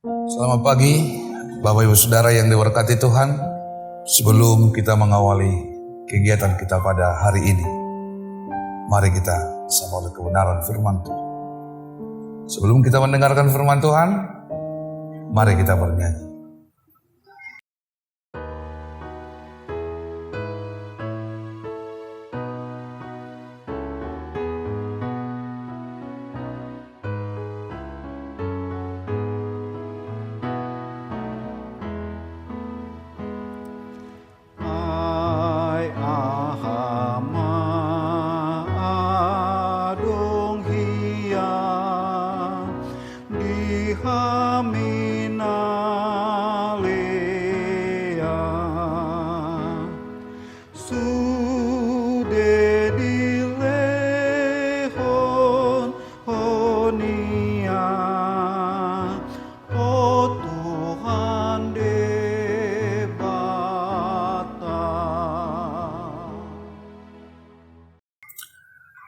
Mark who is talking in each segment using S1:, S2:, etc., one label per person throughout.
S1: Selamat pagi, Bapak Ibu Saudara yang diberkati Tuhan. Sebelum kita mengawali kegiatan kita pada hari ini, mari kita sapa oleh kebenaran firman Tuhan. Sebelum kita mendengarkan firman Tuhan, mari kita bernyanyi.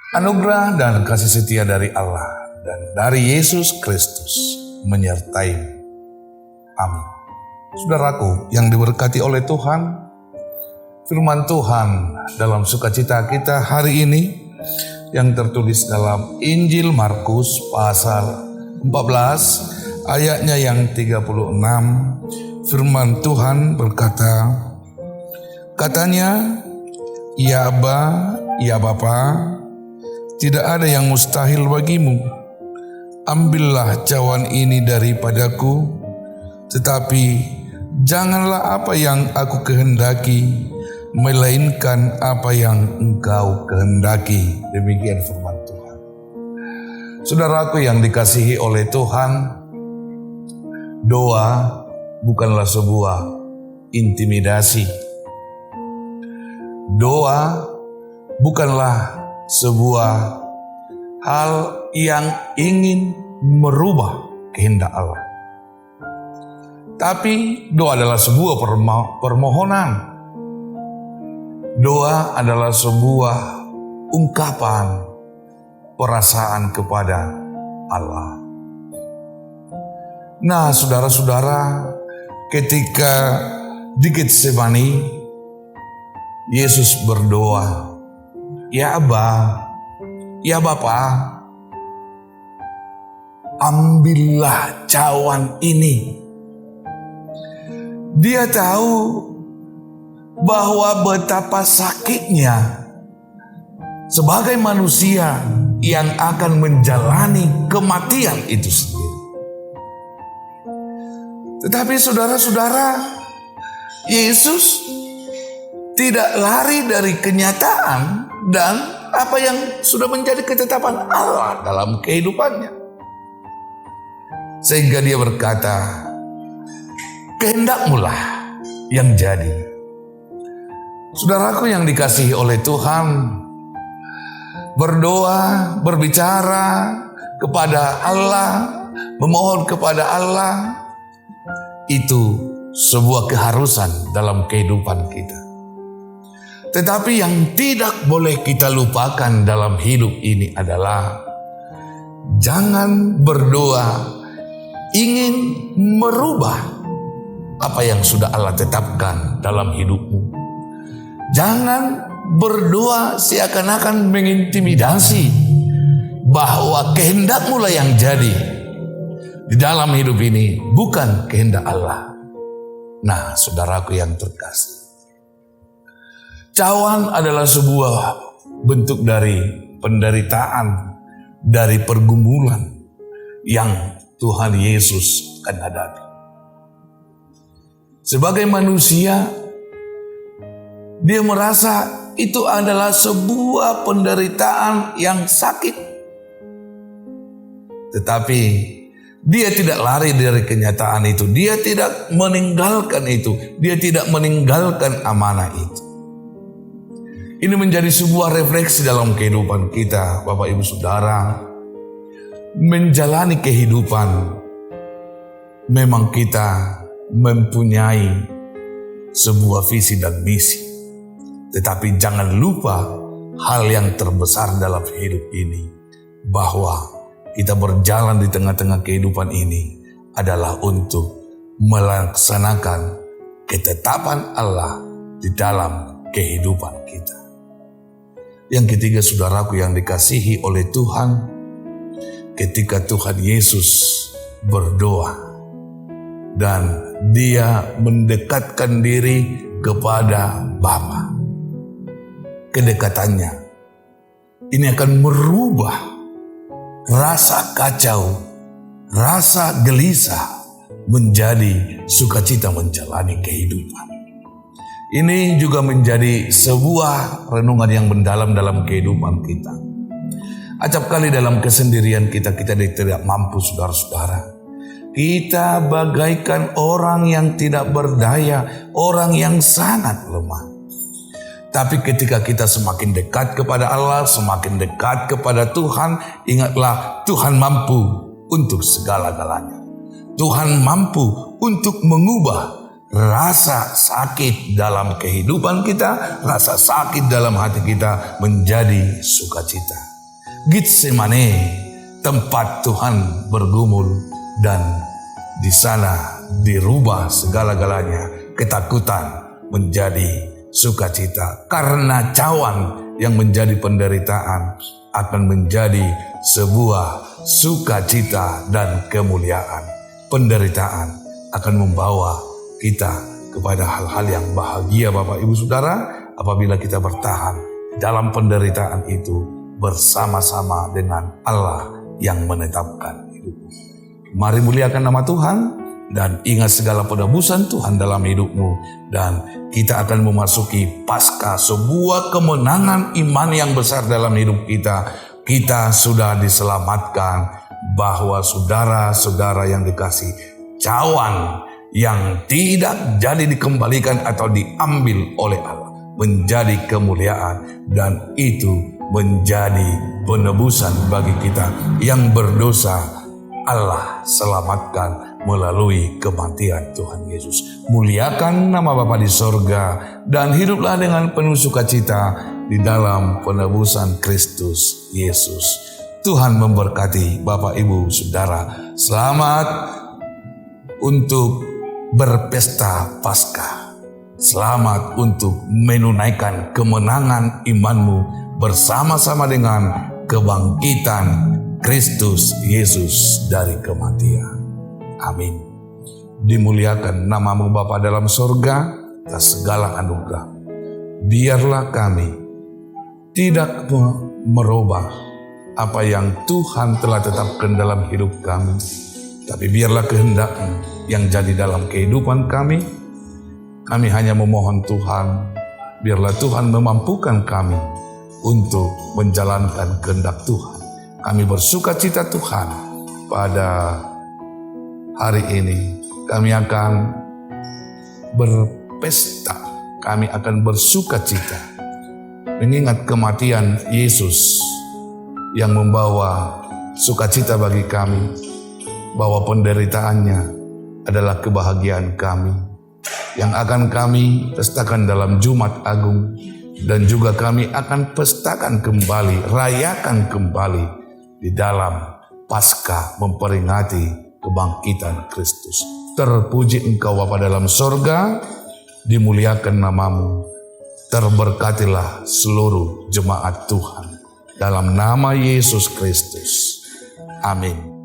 S1: Anugerah dan kasih setia dari Allah dan dari Yesus Kristus menyertai. Amin. Saudaraku yang diberkati oleh Tuhan, firman Tuhan dalam sukacita kita hari ini yang tertulis dalam Injil Markus pasal 14 ayatnya yang 36. Firman Tuhan berkata, katanya, "Ya Aba, ya Bapa, tidak ada yang mustahil bagimu. Ambillah cawan ini daripadaku, tetapi janganlah apa yang aku kehendaki, melainkan apa yang Engkau kehendaki." Demikian firman Tuhan. Saudaraku yang dikasihi oleh Tuhan, doa bukanlah sebuah intimidasi. Doa bukanlah sebuah hal yang ingin merubah kehendak Allah. Tapi doa adalah sebuah permohonan. Doa adalah sebuah ungkapan perasaan kepada Allah. Nah, saudara-saudara, ketika di Getsemani, Yesus berdoa, "Ya Aba, ya Bapa, ambillah cawan ini." Dia tahu bahwa betapa sakitnya sebagai manusia yang akan menjalani kematian itu sendiri. Tetapi saudara-saudara, Yesus tidak lari dari kenyataan dan apa yang sudah menjadi ketetapan Allah dalam kehidupannya. Sehingga dia berkata, "Kehendakmu lah yang jadi." Saudaraku yang dikasihi oleh Tuhan, berdoa, berbicara kepada Allah, memohon kepada Allah, itu sebuah keharusan dalam kehidupan kita. Tetapi yang tidak boleh kita lupakan dalam hidup ini adalah jangan berdoa ingin merubah apa yang sudah Allah tetapkan dalam hidupmu. Jangan berdoa seakan-akan mengintimidasi bahwa kehendakmu lah yang jadi di dalam hidup ini, bukan kehendak Allah. Nah, saudaraku yang terkasih, cawan adalah sebuah bentuk dari penderitaan, dari pergumulan yang Tuhan Yesus akan hadapi. Sebagai manusia, dia merasa itu adalah sebuah penderitaan yang sakit. Tetapi dia tidak lari dari kenyataan itu. Dia tidak meninggalkan itu. Dia tidak meninggalkan amanah itu. Ini menjadi sebuah refleksi dalam kehidupan kita, Bapak Ibu Saudara. Menjalani kehidupan, memang kita mempunyai sebuah visi dan misi. Tetapi jangan lupa hal yang terbesar dalam hidup ini, bahwa kita berjalan di tengah-tengah kehidupan ini adalah untuk melaksanakan ketetapan Allah di dalam kehidupan kita. Yang ketiga, saudaraku yang dikasihi oleh Tuhan, ketika Tuhan Yesus berdoa dan dia mendekatkan diri kepada Bapa, kedekatannya ini akan merubah rasa kacau, rasa gelisah menjadi sukacita menjalani kehidupan. Ini juga menjadi sebuah renungan yang mendalam dalam kehidupan kita. Acap kali dalam kesendirian kita tidak mampu, saudara-saudara. Kita bagaikan orang yang tidak berdaya, orang yang sangat lemah. Tapi ketika kita semakin dekat kepada Allah, semakin dekat kepada Tuhan, ingatlah Tuhan mampu untuk segala-galanya. Tuhan mampu untuk mengubah rasa sakit dalam kehidupan kita, rasa sakit dalam hati kita menjadi sukacita. Getsemane, tempat Tuhan bergumul, dan di sana dirubah segala-galanya, ketakutan menjadi sukacita. Karena cawan yang menjadi penderitaan akan menjadi sebuah sukacita dan kemuliaan. Penderitaan akan membawa kita kepada hal-hal yang bahagia, Bapak Ibu Saudara, apabila kita bertahan dalam penderitaan itu bersama-sama dengan Allah yang menetapkan hidupmu. Mari muliakan nama Tuhan dan ingat segala penebusan Tuhan dalam hidupmu, dan kita akan memasuki Paskah, sebuah kemenangan iman yang besar dalam hidup kita. Kita sudah diselamatkan, bahwa saudara-saudara yang dikasih, cawan yang tidak jadi dikembalikan atau diambil oleh Allah menjadi kemuliaan, dan itu menjadi penebusan bagi kita yang berdosa. Allah selamatkan melalui kematian Tuhan Yesus. Muliakan nama Bapa di sorga dan hiduplah dengan penuh sukacita di dalam penebusan Kristus Yesus. Tuhan memberkati Bapak Ibu Saudara. Selamat untuk berpesta Paskah. Selamat untuk menunaikan kemenangan imanmu bersama-sama dengan kebangkitan Kristus Yesus dari kematian. Amin. Dimuliakan namamu Bapa dalam sorga atas segala anugerah. Biarlah kami tidak merubah apa yang Tuhan telah tetapkan dalam hidup kami, tapi biarlah kehendak-Mu yang jadi dalam kehidupan kami. Kami hanya memohon Tuhan, biarlah Tuhan memampukan kami untuk menjalankan kehendak Tuhan. Kami bersukacita Tuhan pada hari ini. Kami akan berpesta, kami akan bersukacita mengingat kematian Yesus yang membawa sukacita bagi kami, bahwa penderitaannya adalah kebahagiaan kami yang akan kami pestakan dalam Jumat Agung, dan juga kami akan pestakan kembali, rayakan kembali di dalam Paskah memperingati kebangkitan Kristus. Terpuji Engkau Bapa dalam sorga, dimuliakan namamu, terberkatilah seluruh jemaat Tuhan dalam nama Yesus Kristus. Amin.